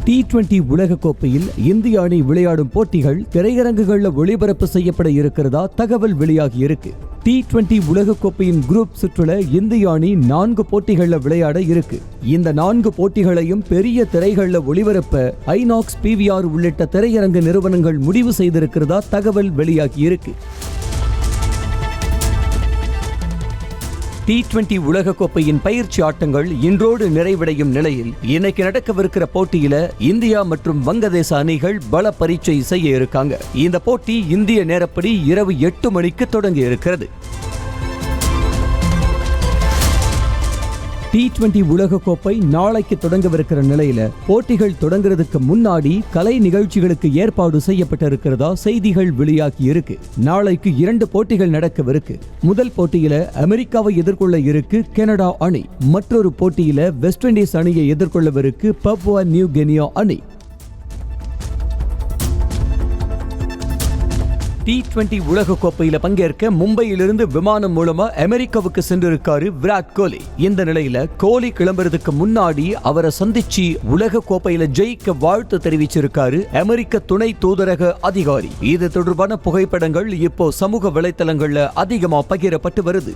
T20 உலகக்கோப்பையில் இந்திய அணி விளையாடும் போட்டிகள் திரையரங்குகளில் ஒளிபரப்பு செய்யப்பட இருக்கிறதா தகவல் வெளியாகி இருக்கு. T20 உலகக்கோப்பையின் குரூப் சுற்றுல இந்திய அணி 4 போட்டிகளில் விளையாட இருக்கு. இந்த 4 போட்டிகளையும் பெரிய திரைகளில் ஒளிபரப்ப ஐநாக்ஸ், PVR உள்ளிட்ட திரையரங்கு நிறுவனங்கள் முடிவு செய்திருக்கிறதா தகவல் வெளியாகி இருக்கு. T20 உலகக்கோப்பையின் பயிற்சி ஆட்டங்கள் இன்றோடு நிறைவடையும் நிலையில் இன்னைக்கு நடக்கவிருக்கிற போட்டியில இந்தியா மற்றும் வங்கதேச அணிகள் பல பரீட்சை செய்ய இருக்காங்க. இந்த போட்டி இந்திய நேரப்படி இரவு 8 மணிக்கு தொடங்கி இருக்கிறது. T20 உலகக்கோப்பை நாளைக்கு தொடங்கவிருக்கிற நிலையில போட்டிகள் தொடங்குறதுக்கு முன்னாடி கலை நிகழ்ச்சிகளுக்கு ஏற்பாடு செய்யப்பட்டிருக்கிறதா செய்திகள் வெளியாகி இருக்கு. நாளைக்கு 2 போட்டிகள் நடக்கவிருக்கு. முதல் போட்டியில அமெரிக்காவை எதிர்கொள்ள இருக்கு கனடா அணி. மற்றொரு போட்டியில வெஸ்ட் இண்டீஸ் அணியை எதிர்கொள்ளவிருக்கு பப்புவா நியூ கினியா அணி. T20 உலகக்கோப்பையில பங்கேற்க மும்பையிலிருந்து விமானம் மூலமா அமெரிக்காவுக்கு சென்றிருக்காரு விராட் கோலி. இந்த நிலையில கோலி கிளம்புறதுக்கு முன்னாடி அவரை சந்திச்சு உலகக்கோப்பையில ஜெயிக்க வாழ்த்து தெரிவிச்சிருக்காரு அமெரிக்க துணை தூதரக அதிகாரி. இது தொடர்பான புகைப்படங்கள் இப்போ சமூக வலைத்தளங்கள்ல அதிகமா பகிரப்பட்டு வருது.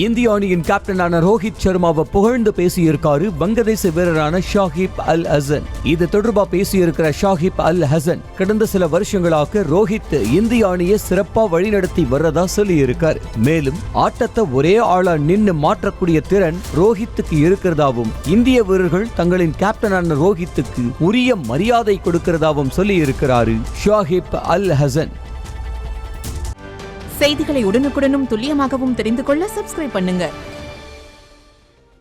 இந்திய அணியின் கேப்டனான ரோஹித் சர்மாவை புகழ்ந்து பேசியிருக்காரு வங்கதேச வீரரான ஷாகிப் அல் ஹசன். இது தொடர்பா பேசியிருக்கிற ஷாகிப் அல் ஹசன், கடந்த சில வருஷங்களாக ரோஹித் இந்திய அணியை சிறப்பா வழிநடத்தி வர்றதா சொல்லியிருக்காரு. மேலும் ஆட்டத்தை ஒரே ஆளா நின்னு மாற்றக்கூடிய திறன் ரோஹித்துக்கு இருக்கிறதாவும், இந்திய வீரர்கள் தங்களின் கேப்டனான ரோஹித்துக்கு உரிய மரியாதை கொடுக்கிறதாவும் சொல்லியிருக்கிறாரு ஷாகிப் அல் ஹசன். செய்திகளை உடனுக்குடனும் துல்லியமாகவும் தெரிந்து கொள்ள சப்ஸ்கிரைப் பண்ணுங்க.